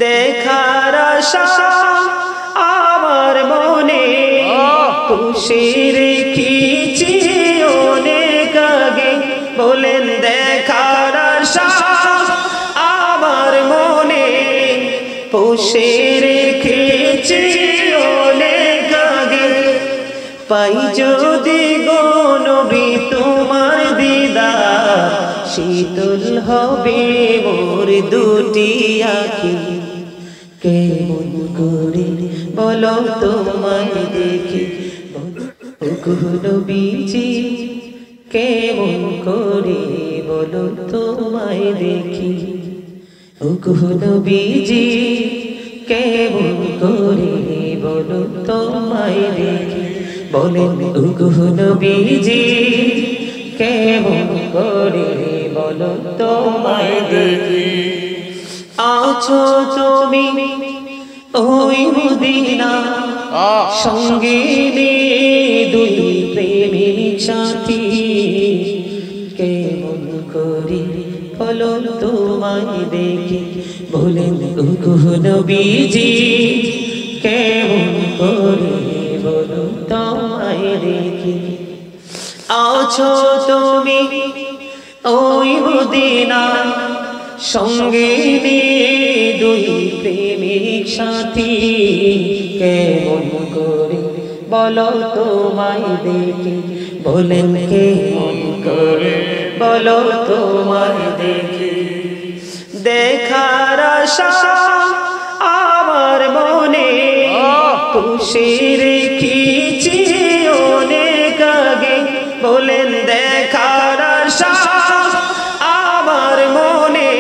দেখার আশা আমার মনে পুষে রেখেছি অনেক আগে। বলেন দেখার আশা আমার মনে পুষে রেখেছি অনেক আগে। পাই যদি গো নবী তোমার দিদার, শীতল হবে মোর দুটি আঁখি। কেমন করে বলো তোমায় দেখি, ওগো নবীজি কেমন করে বলো তোমায় দেখি। ওগো নবীজি কেমন করে বলো তোমায় দেখি। বলেন ওগো নবীজি কেমন করে বলো তোমায় দেখি। আছো তুমি ওই মদিনা সঙ্গে দুই প্রেমিক সাথী। কেমন করে বলো তোমায় দেখি। বলেন ওগো নবীজি কেমন করে বলো তোমায় দেখি। আছো তুমি ওই মদিনা সঙ্গে দুই প্রেমিক সাথী। কেমন করে বলো তোমায় দেখি। বলেন কেমন করে বলো তোমায় দেখি। দেখার আশা আমার মনে পুষে রেখেছি অনেক আগে। বলেন দেখার আশা আমার মনে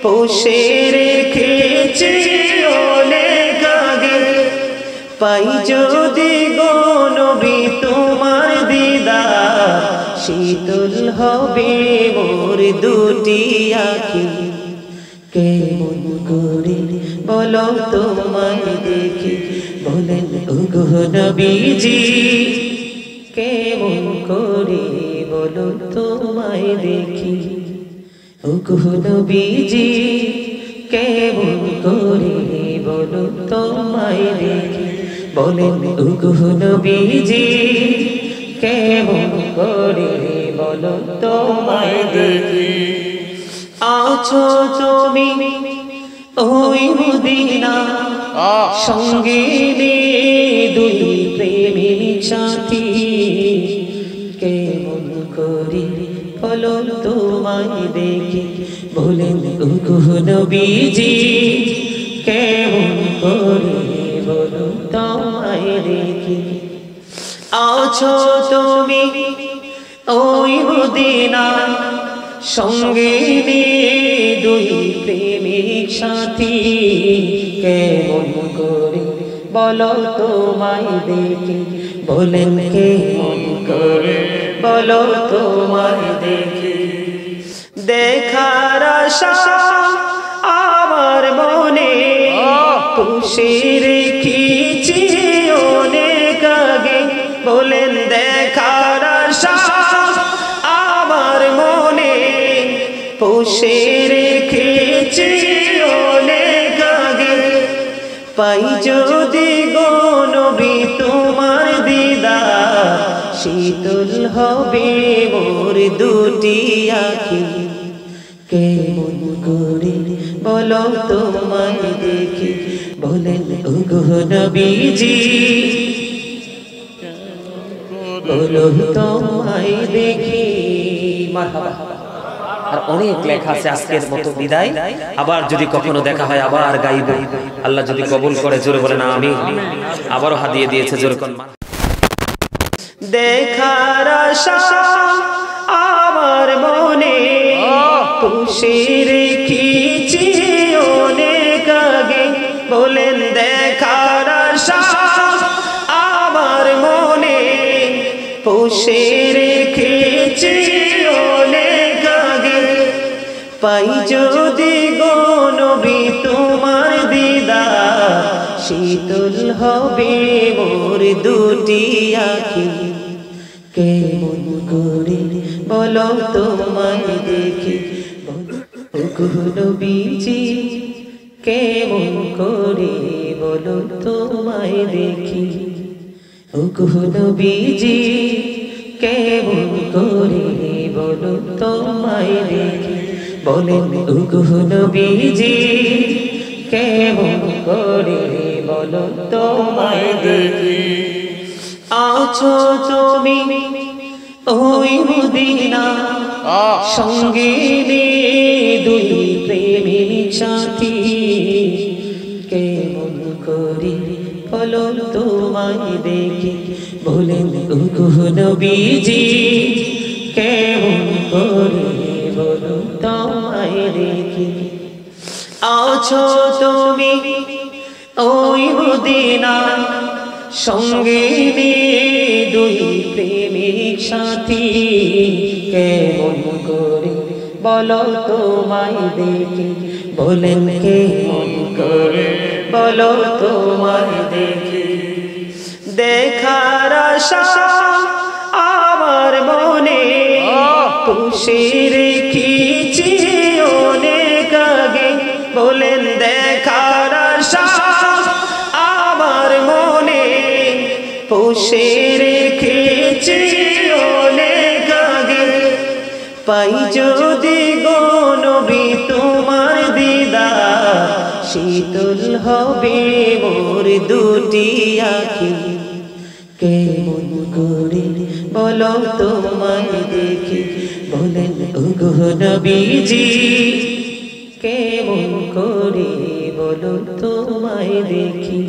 পুষে রেখেছি অনেক আগে। পাই যদি গো নবী তোমার দিদার, শীতল হবে মোর দুটি আঁখি। কেমন করে বলো তোমায় দেখি। বলেন ওগো নবীজি কেমন করে বলো তোমায় দেখি। ওগো নবীজি কেমন করে বলো তোমায় দেখি। বলেন ওগো নবীজি কেমন করে বলো তোমায় দেখি। আছো তুমি ওই মদিনা সঙ্গে দুই প্রেমিক সাথী। কেমন করে বলো তোমায় দেখি। বলেন ওগো নবীজি কেমন করে বলো তোমায় দেখি। আছো তুমি ওই মদিনা সঙ্গে দুই প্রেমিক সাথী। কেমন করে বলো তোমায় দেখি। বলেন কেমন করে বলো তোমায় দেখি। দেখার আশা আমার মনে পুষে রেখেছি অনেক আগে। বলেন দেখার আশা আমার মনে পুষে রেখেছি অনেক আগে। পাই যদি গো নবী তোমার দিদার, শীতল হবে মোর দুটি আঁখি। কেমন করে বলো তোমায় দেখি। বলেন ওগো নবীজি বলো তোমায় দেখি। মারহাবা। আর অনেক লেখা আছে আজকের মতো বিদায়। আবার যদি কখনো দেখা হয় আবার গাইব, আল্লাহ যদি কবুল করে। জোরে বলেন আমিন। আবারও হাদিয়ে দিয়েছে জোরে কোন। দেখার আশা আমার মনে পুষে রেখেছি অনেক আগে। বলেন দেখার আশা আমার মনে পুষে রেখেছি অনেক আগে। পাই যদি গো নবী তোমার দিদার, শীতল হবে মোর দুটি আঁখি। কেমন করে বলো তোমায় দেখি। ওগো নবীজি কেমন করে বলো তোমায় দেখি ওগো নবীজি কেমন করে বলো তোমায় দেখি বলেন ওগো নবীজি কেমন করে বলো তোমায় দেখি আছো তুমি ওই মদিনা সঙ্গে দুই প্রেমিক সাথী কেমন করে বলো তোমায় দেখি বলেন ওগো নবীজি কেমন করে বলো তোমায় দেখি আছো তুমি ওই মদিনা সঙ্গে দুই প্রেমিক সাথী কেমন করে বলো তোমায় দেখি বলেন কেমন করে বলো তোমায় দেখি দেখার আশা আমার মনে পুষে রেখেছি অনেক আগে বলেন দেখার আশা আমার মনে পুষে রেখেছি অনেক আগে পাই যদি গো নবী তোমার দিদার শীতল হবে মোর দুটি আঁখি কেমন করে বলো তোমায় দেখি বলেন ওগো নবীজি কেমন করে বলো তোমায় দেখি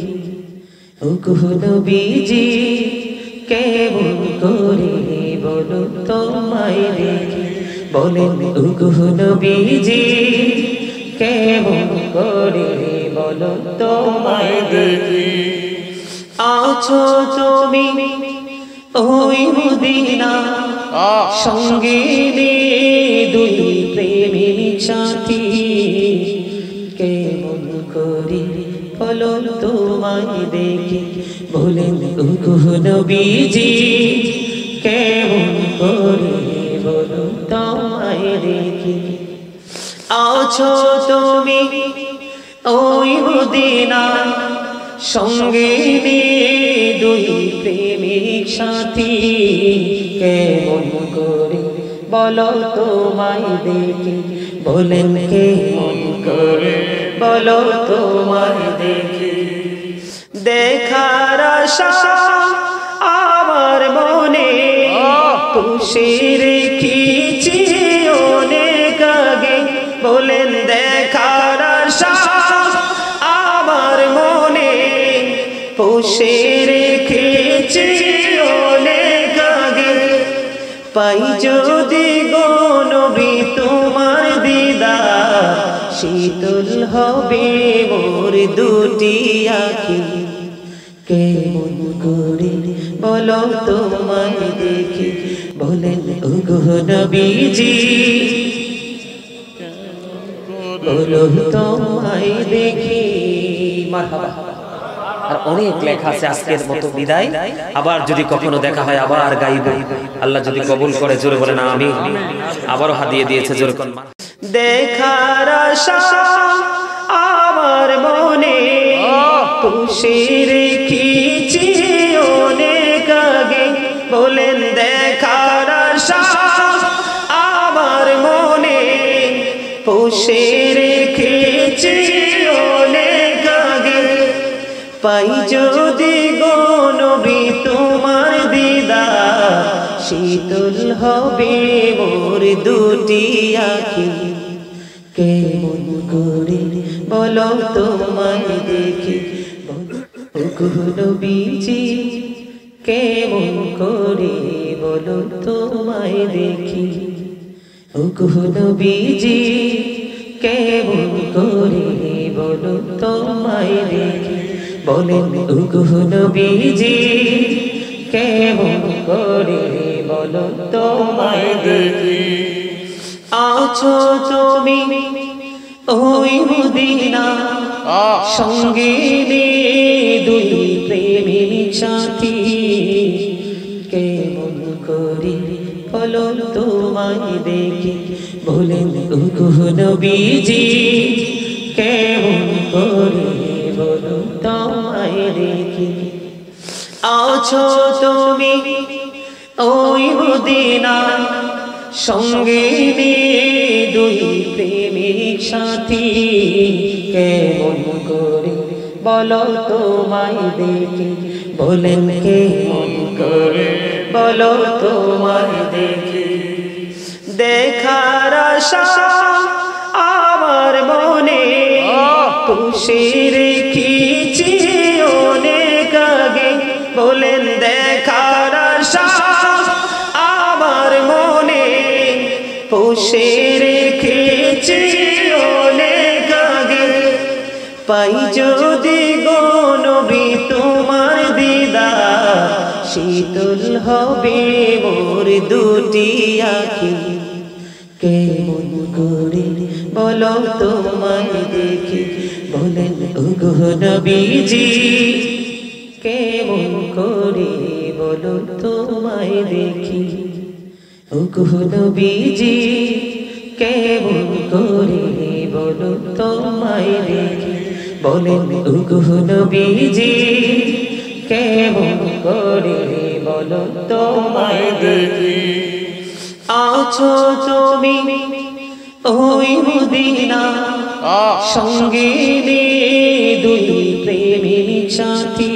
ওগো নবীজি কেমন করে বলো তোমায় দেখি বলেন ওগো নবীজি কেমন করে বলো তোমায় দেখি আছো তুমি ওই মদিনা সঙ্গে দুই প্রেমিক সাথী কেমন করে বলো তোমায় দেখি বলেন ওগো নবীজি কেমন করে বলো তোমায় দেখি আছো তুমি ওই মদিনা সঙ্গে দুই প্রেমিক সাথী কেমন করে বলো তোমায় দেখি বলেন কেমন করে বলো তোমায় দেখি দেখার আশা আমার মনে পুষে রেখেছি অনেক আগে বলেন দেখার আশা আমার মনে পুষে রেখেছি অনেক আগে পাই যদি গো নবী তোমার দিদার শীতল হবে মোর দুটি আঁখি কেমন করে বলো তোমায় দেখি বলেন ওগো নবীজি বলো তোমায় দেখি মারহাবা আর অনেক লেখা আছে আজকের মতো বিদায় আবার যদি কখনো দেখা হয় আবার গাইব আল্লাহ যদি কবুল করে জোরে বলেন আমিন আবারও হাদিয়ে দিয়েছে জোরে কোন দেখার আশা আমার মনে পুষে রেখেছি অনেক আগে বলেন দেখার আশা আমার মনে পুষে রেখেছি অনেক আগে পাই যদি গো নবী তোমার দিদার শীতল হবে মোর দুটি আঁখি কেমন করে বলো তোমায় দেখি ওগো নবীজি কেমন করে বলো তোমায় দেখি ওগো নবীজি কেমন করে বলো তোমায় দেখি বলেন ওগো নবীজি কেমন করে বলো তোমায় দেখি আছো তুমি ওই মদিনা সঙ্গে দুই প্রেমিক সাথী কেমন করে বলো তোমায় দেখি বলেন ওগো নবীজি কেমন করে বলো তোমায় দেখি। আছো তুমি ওই মদিনা সঙ্গে নিয়ে দুই প্রেমিক সাথী, কেমন করে বলো তোমায় দেখি। বলেন কেমন করে বলো তোমায় দেখি। দেখার আশা আমার মনে পুষে রেখেছি অনেক আগে। বলেন দেখার আশা আমার মনে পুষে রেখেছি অনেক আগে। পাই যদি গো নবী তোমার দিদার, শীতল হবে মোর দুটি আঁখি। কেমন করে বলো তোমায় দেখি। বলেন ওগো নবীজি কেমন করে বলো তোমায় দেখি। ওগো নবীজি কেমন করে বলো তোমায় দেখি। বলেন ওগো নবীজি কেমন করে বলো তোমায় দেখি। আছো তুমি ওই মদিনা সঙ্গে নিয়ে দুই প্রেমিক সাথী,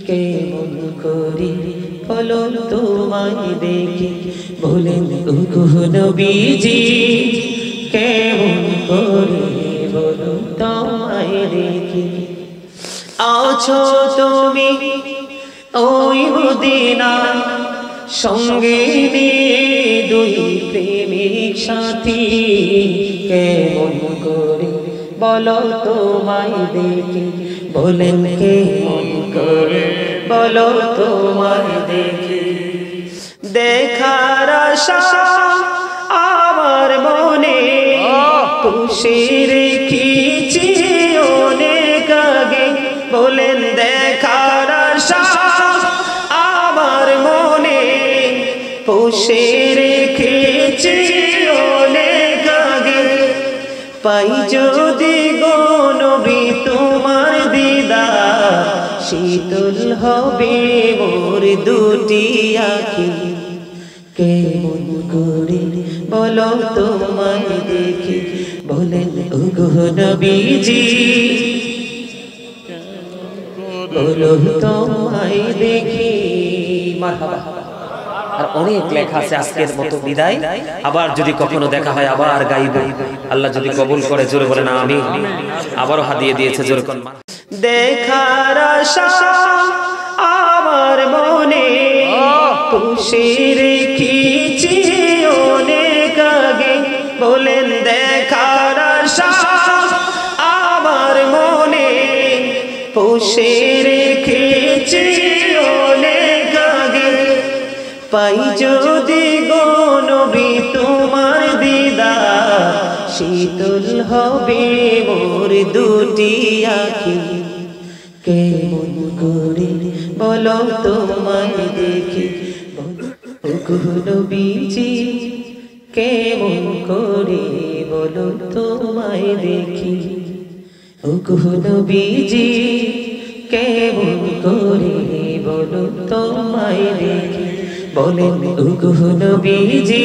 কেমন করে বলো তোমায় দেখি। বলেন ওগো নবীজি কেমন করে বলো তোমায় দেখি। আছো তুমি ওই মদিনা সঙ্গে নিয়ে দুই প্রেমিক সাথী, কেমন করে বলো তোমায় দেখি। বলেন কেমন করে বলো তোমায় দেখি। দেখার আশা আমার মনে পুষে রেখেছি অনেক আগে। বলেন দেখার আশা আমার মনে পুষে রেখেছি অনেক আগে। পাই যদি গো নবী তোমার দিদার, শীতল হবে মোর দুটি আঁখি। কেমন করে বলো তোমায় দেখি। বলেন ওগো নবীজি বলো তোমায় দেখি। মারহাবা। আর অনেক লেখা আছে আজকের মতো বিদায়। আবার যদি কখনো দেখা হয় আবার গাইব, আল্লাহ যদি কবুল করে। জোরে বলে না আমি। আবারও হাদিয়ে দিয়েছে জোরে কোন। দেখার আশা আমার মনে পুষে রেখেছি অনেক আগে। বলেন দেখার আশা আমার মনে পুষে রেখেছি অনেক আগে। পাই যদি গো নবী তোমার দিদার, শীতল হবে মোর দুটি আঁখি। কেমন করে বলো তোমায় দেখি। ওগো নবীজি কেমন করে বলো তোমায় দেখি। ওগো নবীজি কেমন করে বলো তোমায় দেখি। বলেন ওগো নবীজি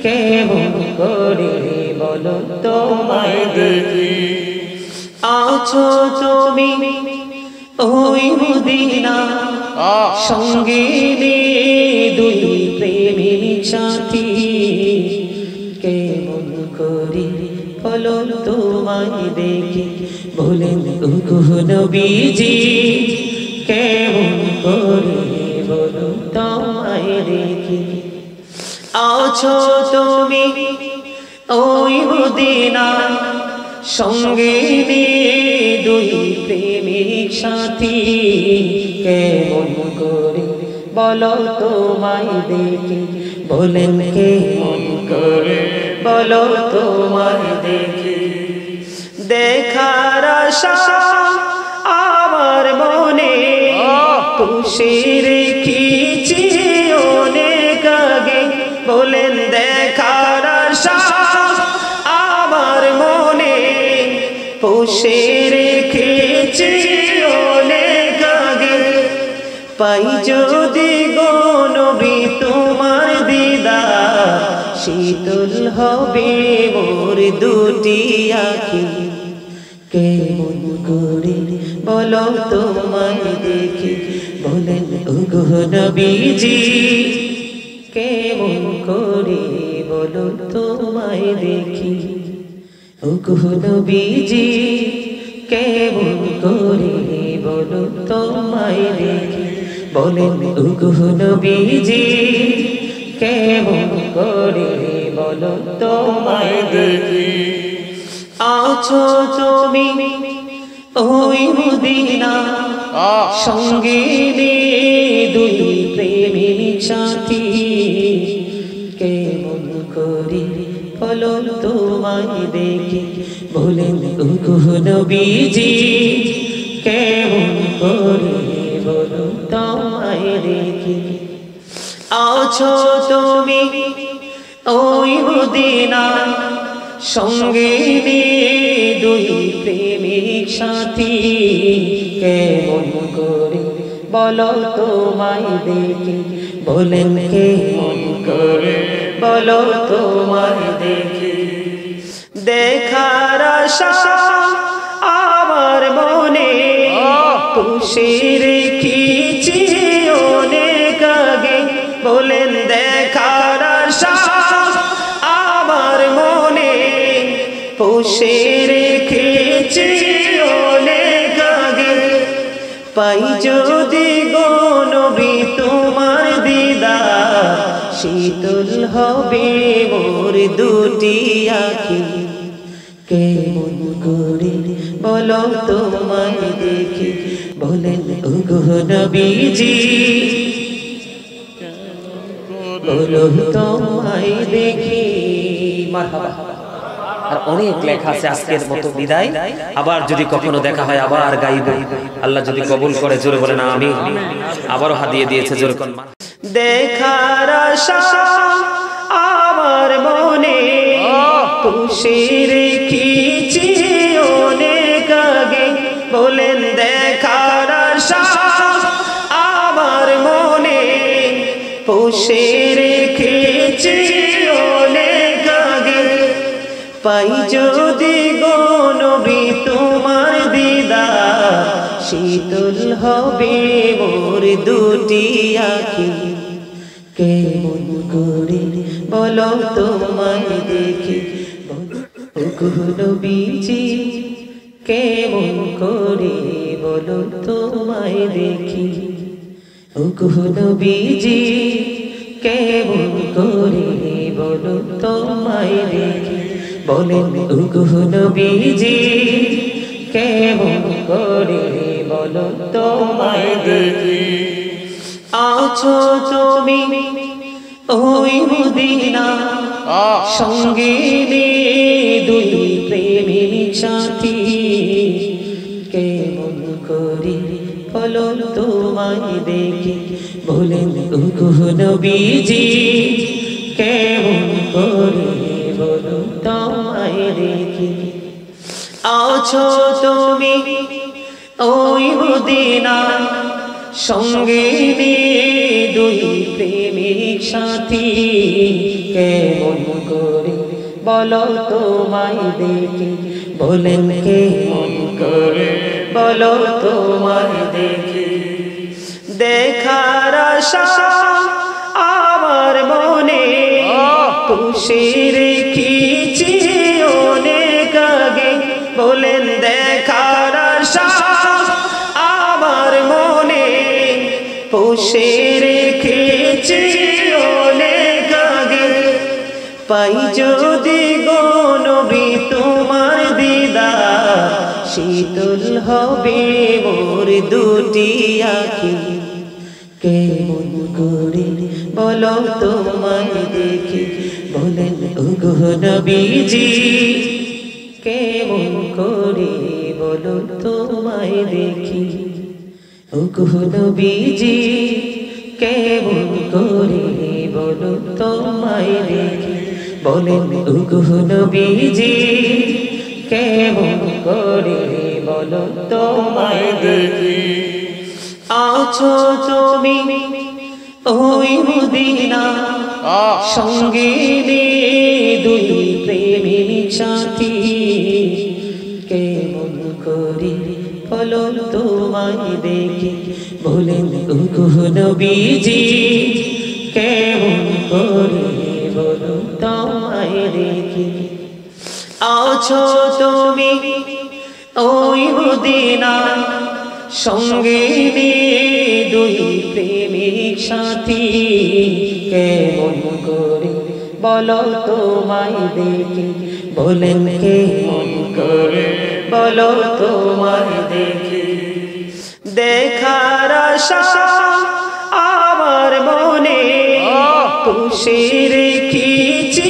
কেমন করে বলো তোমায় দেখি। আছো তুমি ওই মদিনা সঙ্গে নিয়ে দুই প্রেমিক সাথী, কেমন করে বলো তোমায় দেখি। বলেন ওগো নবীজি কেমন করে বলো তোমায় দেখি। আছো তুমি ওই মদিনা সঙ্গে নিয়ে দুই প্রেমিক সাথী, কেমন করে বলো তোমায় দেখি। বলেন কেমন করে বলো তোমায় দেখি। দেখার আশা আমার মনে পুষে রেখেছি অনেক আগে। বলেন দেখার আশা আমার মনে পুষে রেখেছি অনেক আগে, পাই যদি গো নবী তোমার দিদার, শীতল হবে মোর দুটি আঁখি। কেমন করে বলো তোমায় দেখি, বলেন ওগো নবীজি, কেমন করে বলো তোমায় দেখি, ওগো নবীজি, কেমন করে বলো তোমায় দেখি, বলেন ওগো নবীজি, কেমন করে বলো তোমায় দেখি। আছো তুমি ওই মদিনা, সঙ্গে দুই প্রেমিক সাথী, কেমন করে বলো তোমায় দেখি, বলেন ওগো নবীজি, কেমন করে বলো তোমায় দেখি। আছো তুমি ওই মদিনা, সঙ্গে দুই প্রেমিক সাথী, কেমন করে বলো তোমায় দেখি, বলেন কেমন করে বলো তোমায় দেখি। দেখার আশা আমার মনে পুষে রেখেছি অনেক আগে, বলেন দেখার আশা আমার মনে পুষে রেখেছি অনেক আগে, পাই যদি গো নবী তোমার দিদার, শীতল হবে মোর দুটি আঁখি। কেমন করে বলো তোমায় দেখি, বলেন ওগো নবীজি, বলো তোমায় দেখি। মারহাবা। আর অনেক লেখা আছে আজকের মতো বিদায়, আবার যদি কখনো দেখা হয় আবার গাইব, আল্লাহ যদি কবুল করে জোরে বলে না আমি, আবারও হাদিয়ে দিয়েছে জোরে কোন। দেখার আশা আমার মনে পুষে রেখেছি অনেক আগে, বলেন দেখার আশা আমার মনে পুষে রেখেছি অনেক আগে, পাই যদি গো নবী তোমার দিদার, শীতল হবে মোর দুটি আঁখি। কেমন করে বলো তোমায় দেখি, ওগো নবীজি, কেমন করে বলো তোমায় দেখি, ওগো নবীজি, কেমন করে বলো তোমায় দেখি, বলেন ওগো নবীজি, কেমন করে বলো তোমায় দেখি। আছো তুমি ওই মদিনা, সঙ্গে দুই প্রেমিক সাথী, কেমন করে বলো তোমায় দেখি, বলেন ওগো নবীজি, কেমন করে বলো তোমায় দেখি। আছো তুমি ওই মদিনা, সঙ্গে দুই প্রেমিক সাথী, কেমন করে বলো তোমায় দেখি, বলেন কেমন করে বলো তোমায় দেখি। দেখার আশা আমার মনে পুষে রেখেছি অনেক আগে, বলেন দেখার আশা আমার মনে পুষে রেখেছি অনেক আগে, পাই যদি গো নবী তোমার দিদার, শীতল হবে মোর দুটি আঁখি। কেমন করে বলো তোমায় দেখি, বলেন ওগো নবীজি, কেমন করে বলো তোমায় দেখি, ওগো নবীজি, কেমন করে বলো তোমায় দেখি, বলেন ওগো নবীজি, কেমন করে বলো তোমায় দেখি আছো তুমি ওই মদিনা সঙ্গে দুই প্রেমিক সাথী কেমন করে বলো তোমায় দেখি বলেন ওগো নবীজি কেমন করে বলো তোমায় দেখি আছো তুমি ওই মদিনা সঙ্গে দুই প্রেমিক সাথী কেমন করে বলো তোমায় দেখি বলেন কেমন করে বলো তোমায় দেখি দেখার আশা আমার মনে পুষে রেখেছি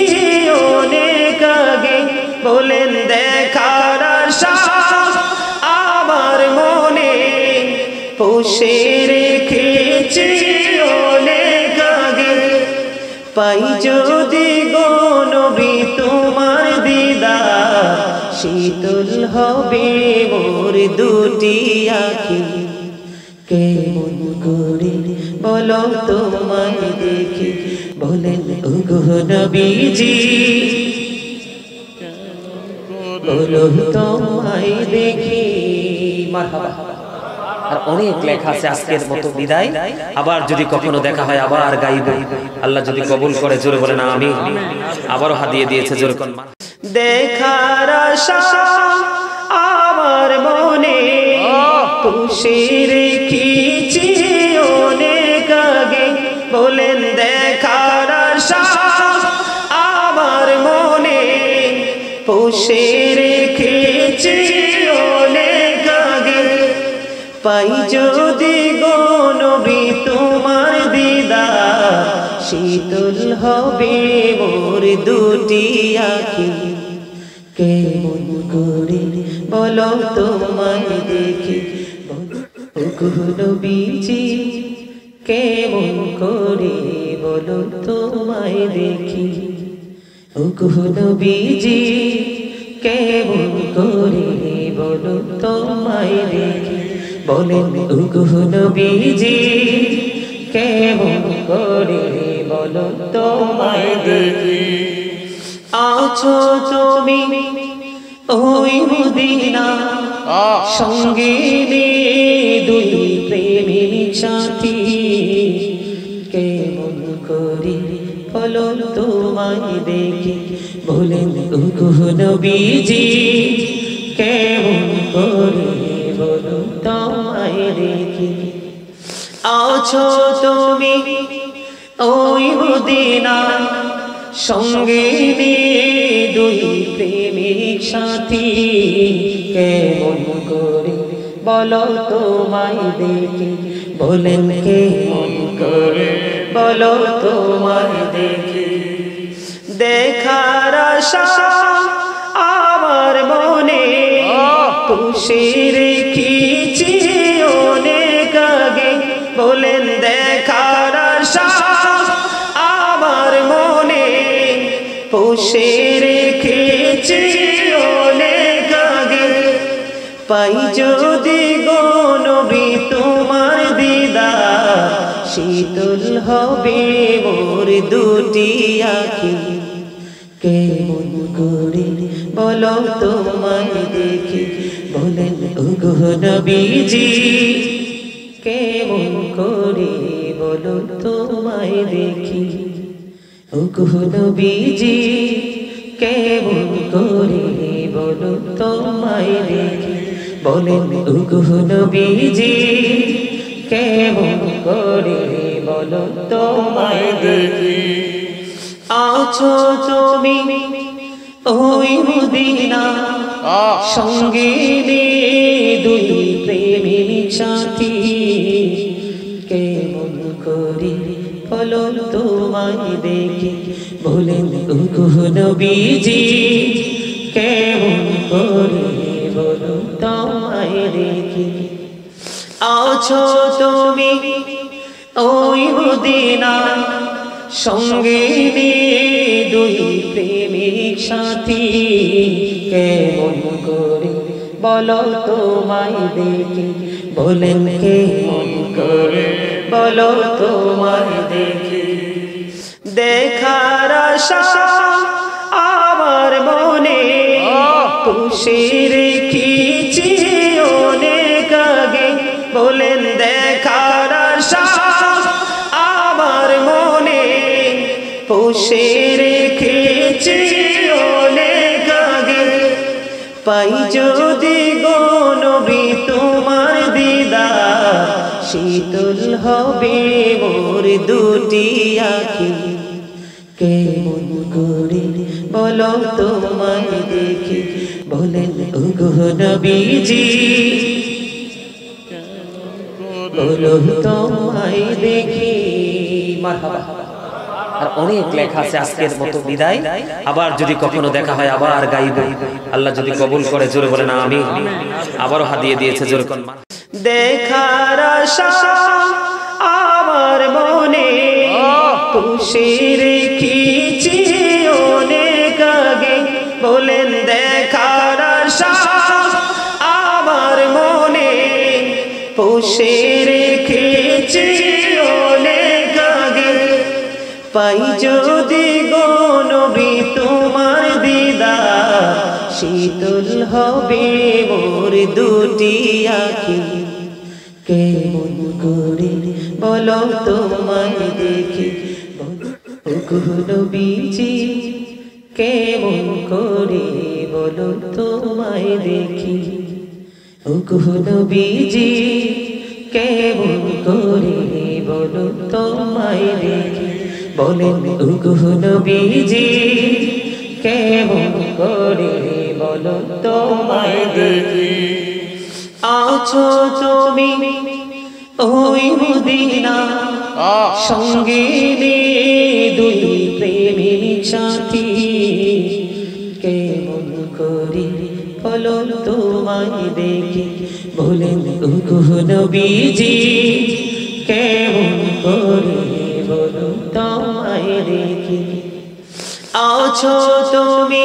অনেক আগে বলেন দেখার আশা আমার মনে পুষে রেখেছি অনেক আগে পাই যদি গো নবী তোমার দিদার শীতল হবে মোর দুটি আঁখি কেমন করে বলো তোমায় দেখি বলেন ওগো নবীজি বলো তোমায় দেখি মারহাবা। আর অনেক লেখা আছে আজকের মতো বিদায় আবার যদি কখনো দেখা হয় আবার গাইব আল্লাহ যদি কবুল করে জোরে বলে না আমি আবারও হাদিয়ে দিয়েছে জোরে কোন দেখার আশা আমার মনে পুষে রেখেছি অনেক আগে বলেন দেখার আশা আমার মনে পুষে রেখেছি অনেক আগে পাই যদি গো নবী তোমার দিদার শীতল হবে মোর দুটি আঁখি কেমন করে বলো তোমায় দেখি ওগো নবীজি কেমন করে বলো তোমায় দেখি ওগো নবীজি কেমন করে বলো তোমায় দেখি বলেন ওগো নবীজি কেমন করে বলো তোমায় দেখি আছো তুমি ওই মদিনা সঙ্গে দুই প্রেমিক সাথী কেমন করে বলো তোমায় দেখি বলেন ওগো নবীজি কেমন করে বলো তোমায় দেখি আছো তুমি ওই মদিনা সঙ্গে দুই প্রেমিক সাথী কেমন করে বলো তোমায় দেখি বলেন কেমন করে বলো তোমায় দেখি দেখার আশা আমার মনে পুষে রেখেছি অনেক আগে বলেন দেখার আশা আমার মনে পুষে রেখেছি অনেক আগে পাই যদি গো নবী তোমার দিদার শীতল হবে মোর দুটি আঁখি কেমন করে বলো তোমায় দেখি বলেন ওগো নবীজি কেমন করে বলো তোমায় দেখি ওগো নবীজি কেমন করে বলো তোমায় দেখি বলেন ওগো নবীজি কেমন করে বলো তোমায় দেখি আছো তুমি ওই মদিনা সঙ্গে দুই প্রেমিক সাথী কেমন করে বলো তোমায় দেখি বলেন ওগো নবীজি কেমন করে বলো তোমায় দেখি আছো তুমি ওই মদিনা সঙ্গে দুই প্রেমিক সাথী কেমন করে বলো তোমায় দেখি, বলেন কেমন করে বলো তোমায় দেখি। দেখার আশা আমার মনে পুষে রেখেছি অনেক আগে, বলেন দেখার আশা আমার মনে পুষে রেখেছি অনেক আগে। পাই যদি গো নবী তোমার দিদার, শীতল হবে মোর দুটি আঁখি। কেমন করে বলো তোমায় দেখি, বলেন ওগো নবীজি বলো তোমায় দেখি। মারহাবা। আর অনেক লেখা আছে আজকের মতো বিদায়, আবার যদি কখনো দেখা হয় আবার গাইব, আল্লাহ যদি কবুল করে। জোরে বলে না আমি আবারও হাদিয়ে দিয়েছে জোরে কোন। দেখার আশা আমার মনে পুষে রেখেছি অনেক আগে, বলেন দেখার আশা আমার মনে পুষে রেখেছি অনেক আগে। পাই যদি গো নবী তোমার দিদার, শীতল হবে মোর দুটি আঁখি। কেমন করে বলো তোমায় দেখি, ওগো নবীজি কেমন করে বলো তোমায় দেখি। ওগো নবীজি কেমন করে বলো তোমায় দেখি, বলেন ওগো নবীজি কেমন করে বলো তোমায় দেখি। আছো তুমি ওই মদিনা সঙ্গে দুই প্রেমিক সাথী, কেমন করে বলো তোমায় দেখি, বলেন ওগো নবীজি কেমন করে বলো তোমায় দেখি। আছো তুমি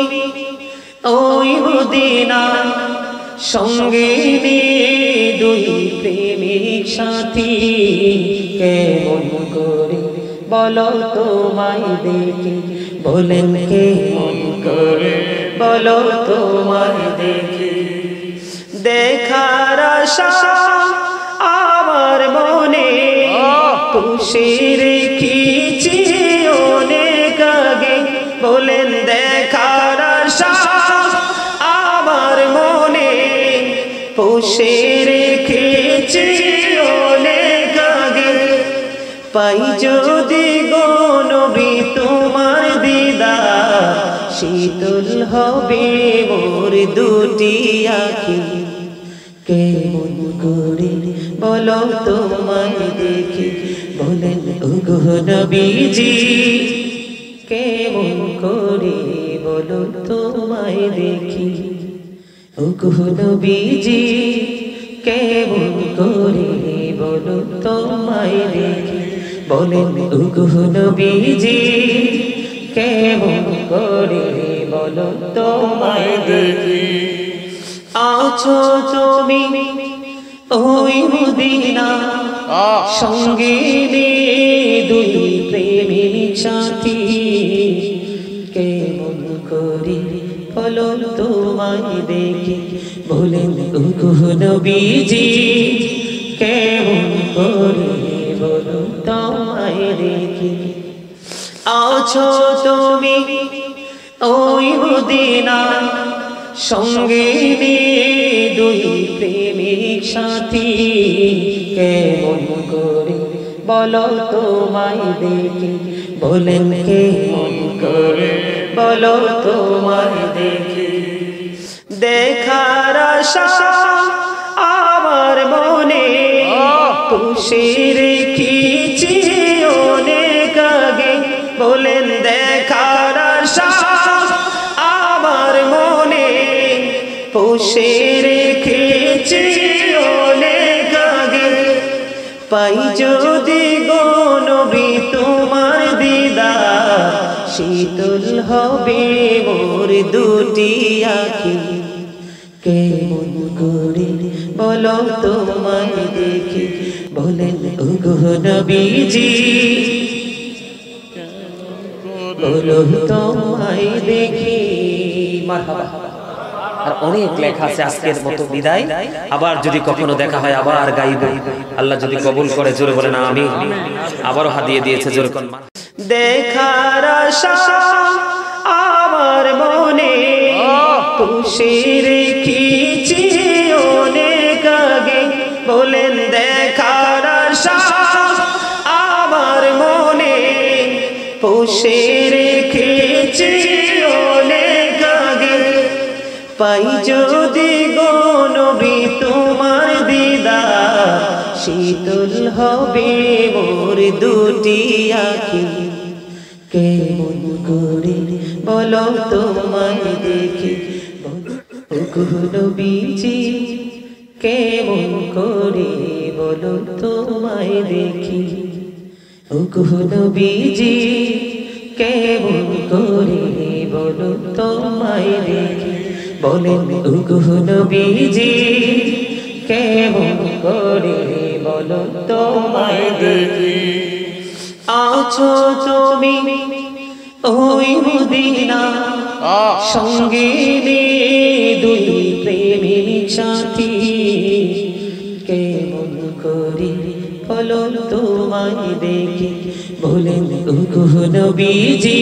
ওই মদিনা সঙ্গে দুই প্রেমিক সাথী, কেমন করে বলো তোমায় দেখি, বলেন কেমন করে বলো তোমায় দেখি। দেখার আশা আমার মনে পুষে রেখেছি অনেক আগে, বলেন দেখার আশা আমার মনে পুষে রেখেছি অনেক আগে। পাই যদি গো নবী তোমার দিদার, শীতল হবে মোর দুটি আঁখি। কেমন করে বলো তোমায় দেখি, বলেন ওগো নবীজি কেমন করে বলো তোমায় দেখি। ওগো নবীজি কেমন করে বলো তোমায় দেখি, বলেন ওগো নবীজি কেমন করে বলো তোমায় দেখি। আছো তুমি ওই মদিনা সঙ্গে দুই প্রেমিক সাথী, কেমন করে বলো তোমায় দেখি, বলেন ওগো নবীজি কেমন করে বলো তোমায় দেখি। আছো তুমি ওই মদিনা সঙ্গে দুই প্রেমিক সাথী, কেমন করে বলো তোমায় দেখি, বলেন কেমন করে বলো তোমায় দেখি। দেখার আশা আমার মনে পুষে রেখেছি অনেক আগে, বলেন দেখার আশা আমার মনে পুষে রেখেছি অনেক আগে। পাই যদি গো নবী তোমার দিদার, শীতল হবে মোর দুটি আঁখি। কেমন করে বলো তোমায় দেখি বলেন ওগো নবীজি বলো তোমায় দেখি মারহাবা। আর অনেক লেখা আছে আজকের মতো বিদায়, আবার যদি কখনো দেখা হয় আবার গাইব, আল্লাহ যদি কবুল করে জোরে বলে না আমি আবারও হাদিয়ে দিয়েছে জোরে কোন দেখার আশা আমার মনে পুষে রেখেছি অনেক আগে বলেন দেখার আশা আমার মনে পুষে রেখেছি অনেক আগে পাই যদি গো নবী তোমার দিদার শীতল হবে মোর দুটি আঁখি কেমন করে বলো তোমায় দেখি ওগো নবীজি কেমন করে বলো তোমায় দেখি ওগো নবীজি কেমন করে বলো তোমায় দেখি বলেন ওগো নবীজি কেমন করে বলো তোমায় দেখি আছো তুমি ওই মদিনা সঙ্গে দুই প্রেমিক সাথী কেমন করে বলো তোমায় দেখি বলেন ওগো নবীজি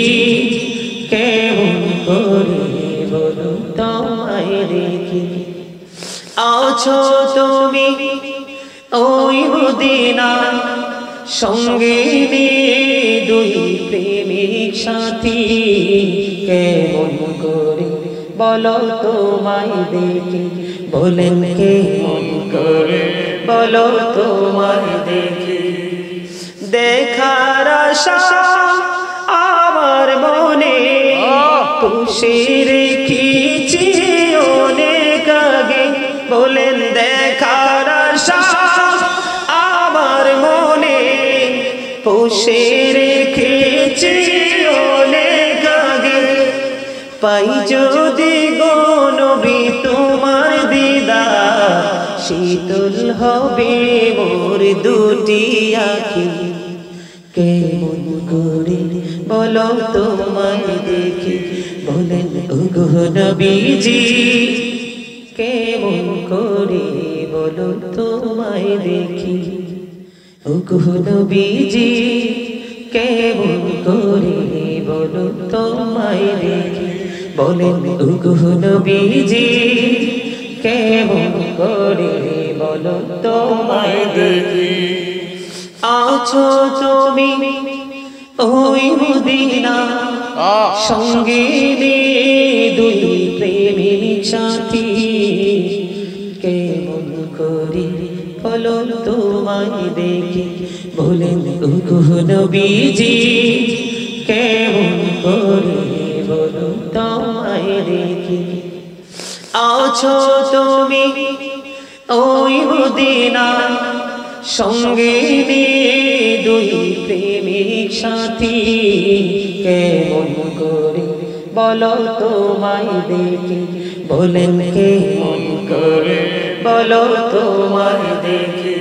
কেমন করে বলো তোমায় দেখি আছো তুমি ওই মদিনা সঙ্গে দুই প্রেমিক সাথী কেমন করে বলো তোমায় দেখি বলেন কেমন করে বলো তোমায় দেখি দেখার আশা আমার মনে পুষে রেখেছি অনেক আগে বলেন দেখার আশা আমার মনে পুষে রেখেছি অনেক আগে পাই যদি গো নবী তোমার দিদার শীতল হবে মোর দুটি আঁখি কেমন করে বলো তোমায় দেখি বলেন ওগো নবীজি কেমন করে বলো তোমায় দেখি ওগো নবীজি কেমন করে বলো তোমায় দেখি বলেন ওগো নবীজি কেমন করে বলো তোমায় দেখি আছো তুমি ওই মদিনা সঙ্গে দুই প্রেমিক সাথী কেমন করে বলো তোমায় দেখি বলেন ওগো নবীজি কেমন করে বলো তোমায় দেখি আছো তুমি ওই মদিনা সঙ্গে দুই প্রেমিক সাথী কেমন করে বলো তোমায় দেখি বলেন কেমন করে বলো তোমায় দেখি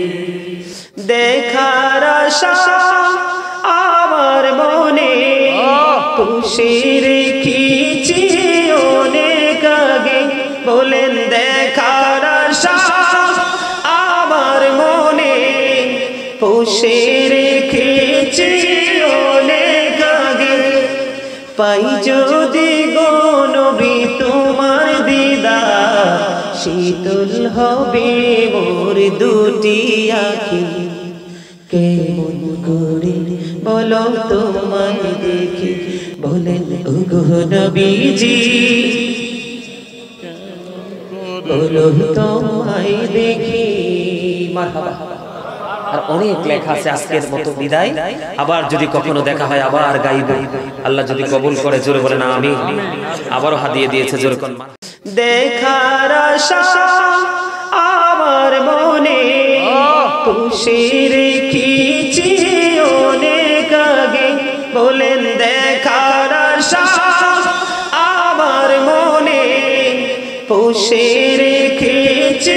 দেখার আশা আমার মনে পুষে রেখেছি অনেক আগে বলেন দেখার আশা আমার মনে পুষে রেখেছি অনেক আগে পাই যদি গো নবী তোমার দিদার শীতল হবে মোর দুটি আঁখি কেমন করে বলো তোমায় দেখি বলেন ওগো নবীজি বলো তোমায় দেখি মারহাবা। আর অনেক লেখা আছে আজকের মতো বিদায়, আবার যদি কখনো দেখা হয় আবার গাইব, আল্লাহ যদি কবুল করে জোরে বলে না আমি আবারও হাদিয়ে দিয়েছে জোরে কোন দেখার আশা আমার মনে পুষে রেখেছি অনেক আগে বলেন দেখার আশা আমার মনে পুষে রেখেছি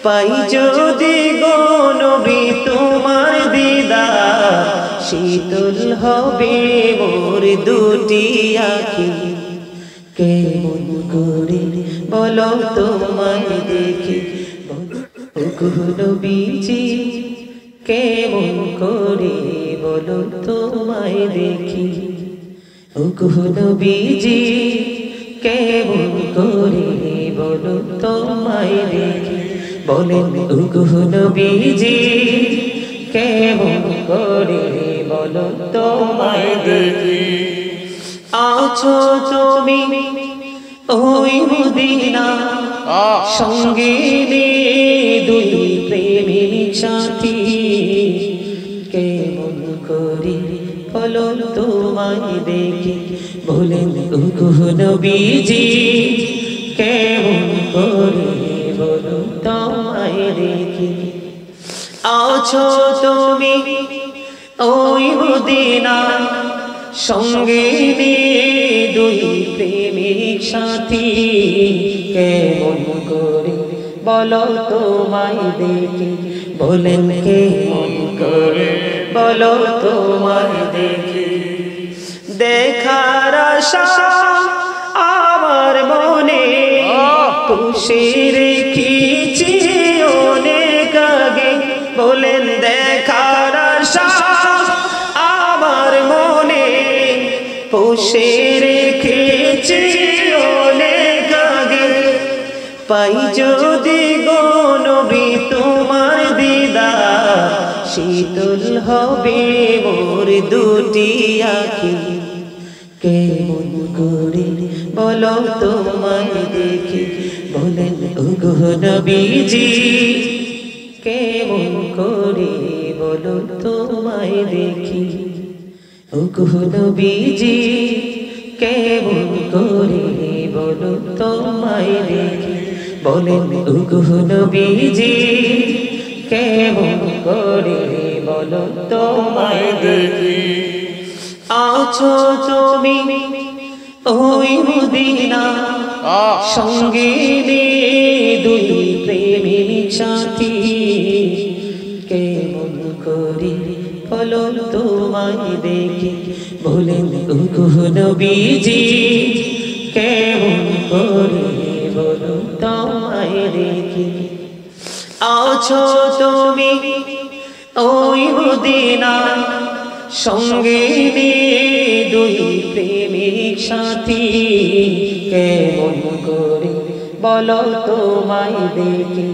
পাই যদি গো নবী তোমার দিদার, শীতল হবে মোর দুটি আঁখি। কেমন করে বলো তোমায় দেখি, ওগো নবীজি কেমন করে বলো তোমায় দেখি। ওগো নবীজি কেমন করে বলো তোমায় দেখি। বলেন ওগো নবীজি কেমন করে বলো তোমায় দেখি। আছো তুমি ওই মদিনা, সঙ্গে দুই প্রেমিক সাথী। কেমন করে বলো তোমায় দেখি। বলেন ওগো নবীজি কেমন করে বলো তোমায় দেখি। আছো তুমি ওই মদিনা, সঙ্গে দুই প্রেমিক সাথী। কেমন করে বলো তোমায় দেখি। বলেন কেমন করে বলো তোমায় দেখি। দেখার আশা আমার মনে পুষে রেখেছি অনেক আগে। বলেন দেখার আশা আমার মনে পুষে রেখেছি অনেক আগে। পাই যদি গো নবী তোমার দিদার, শীতল হবে মোর দুটি আঁখি। কেমন করে বলো তোমায় দেখি। বলেন ওগো নবীজি কেমন করে বলো তোমায় দেখি। ওগো নবীজি কেমন করে বলো তোমায় দেখি। বলেন ওগো নবীজি কেমন করে বলো তোমায় দেখি। আছো তুমি ওই মদিনা, সঙ্গে দুই প্রেমিক সাথী। কেমন করে বলো তোমায় দেখি। বলেন ওগো নবীজি কেমন করে বলো তোমায় দেখি। আছো তুমি ওই মদিনা, সঙ্গে দুই প্রেমিক সাথী। কেমন করে বলো তোমায় দেখি।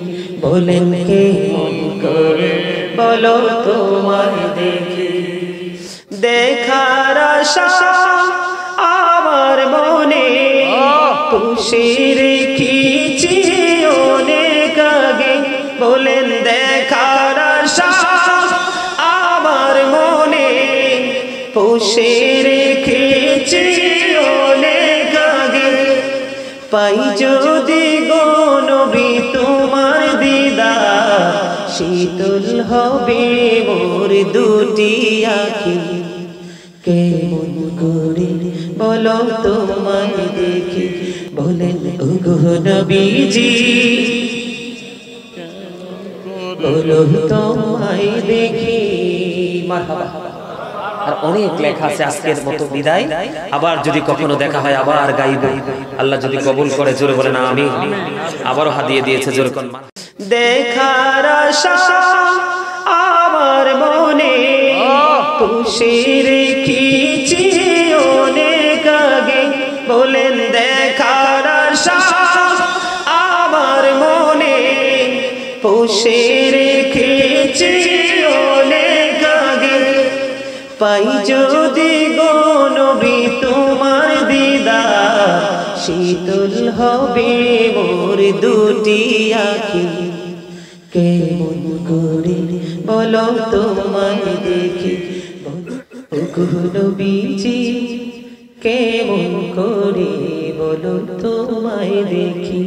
বলেন কেমন করে বলো তোমায় দেখি। দেখার আশা আমার মনে পুষে রেখেছি অনেক আগে। বলেন দেখার আশা আমার মনে পুষে রেখেছি অনেক আগে। পাই যদি গো নবী তোমার দিদার, শীতল হবে মোর দুটি আঁখি। কেমন করে বলো তোমায় দেখি। বলেন ওগো নবীজি বলো তোমায় দেখি। মারহাবা। আর অনেক লেখা আছে আজকের মতো বিদায়। আবার যদি কখনো দেখা হয় আবার গাইব, আল্লাহ যদি কবুল করে। জোরে বলে না আমি। আবারও হাদিয়ে দিয়েছে জোরে কোন। দেখার আশা আমার মনে পুষে রেখেছি অনেক আগে। বলেন দেখার আশা আমার মনে পুষে রেখেছি অনেক আগে। পাই যদি গো নবী তোমার দিদার, শীতল হবে মোর দুটি আঁখি। কেমন করে বলো তোমায় দেখি। ওগো নবীজি কেমন করে বলো তোমায় দেখি।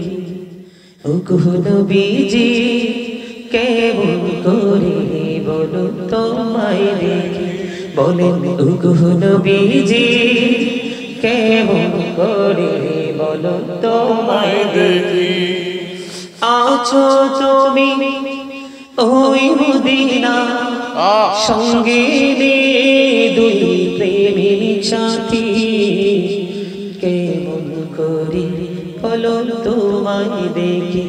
ওগো নবীজি কেমন করে বলো তোমায় দেখি। বলেন ওগো নবীজি কেমন করে বলো তোমায় দেখি। আছো তুমি ওই মদিনা সঙ্গে দুই প্রেমিক সাথী কেমন করে বলো তোমায় দেখি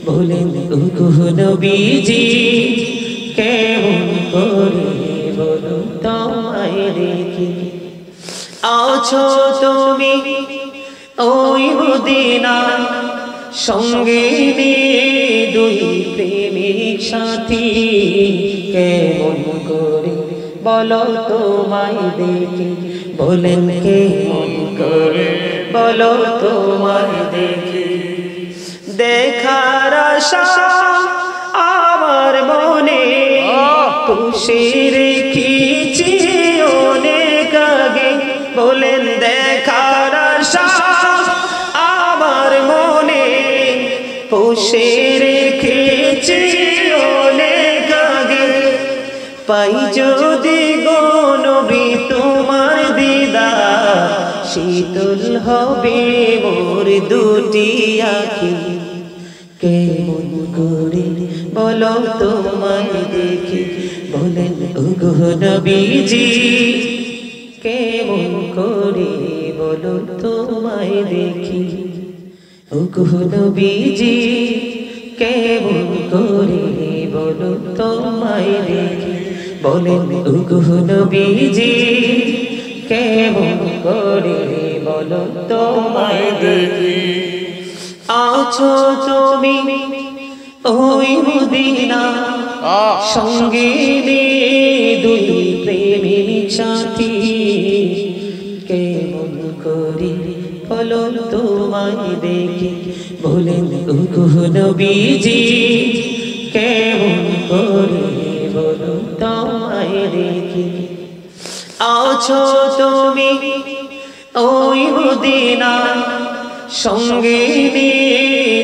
বলেন ওগো নবীজি কেমন করে বলো তোমায় দেখি আছো তুমি ওই মদিনা সঙ্গে দুই প্রেমিক সাথী কেমন করে বলো তোমায় দেখি বলেন কেমন করে বলো তোমায় দেখি দেখার আশা আমার মনে পুষে রেখেছি অনেক আগে বলেন দেখার আশা আমার মনে পুষে রেখেছি অনেক আগে পাই যদি গো নবী তোমার দিদার শীতল হবে মোর দুটি আঁখি কেমন করে বলো তোমায় দেখি বলেন ওগো নবীজি কেমন করে বলো তোমায় দেখি ওগো নবীজি কেমন করে বলো তোমায় দেখি বলেন ওগো নবীজি কেমন করে বলো তোমায় দেখি আছো তুমি ওই মদিনা সঙ্গে দুই প্রেমিক সাথী কেমন করে বলো তোমায় দেখি বলেন ওগো নবীজি কেমন করে বলো তোমায় দেখি আছো তুমি ওই মদিনা সঙ্গে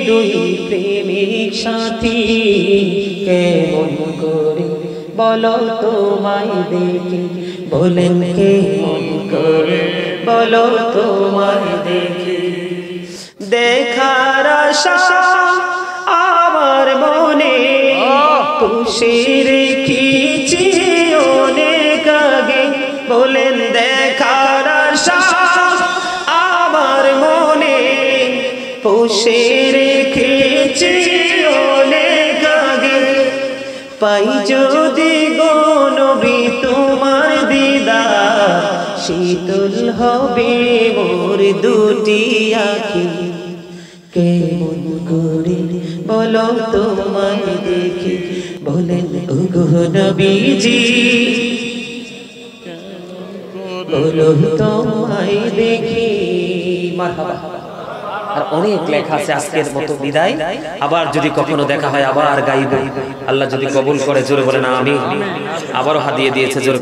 দুই প্রেমিক সাথী কেমন করে বলো তোমায় দেখি বলেন কেমন করে বলো তোমায় দেখি দেখার আশা আমার মনে পুষে রেখেছি অনেক আগে বলেন দেখার আশা আমার মনে পুষে রেখেছি অনেক আগে পাই যদি গো নবী তোমার দিদার শীতল হবে মোর দুটি আঁখি কেমন করে বলো তোমায় দেখি বলেন ওগো নবীজি বলো তোমায় দেখি মারহাবা। আর অনেক লেখা আছে আজকের মতো বিদায় আবার যদি কখনো দেখা হয় আবার গাইব আল্লাহ যদি কবুল করে জোরে বলেন আমিন আবারও হাদিয়ে দিয়েছে জোরে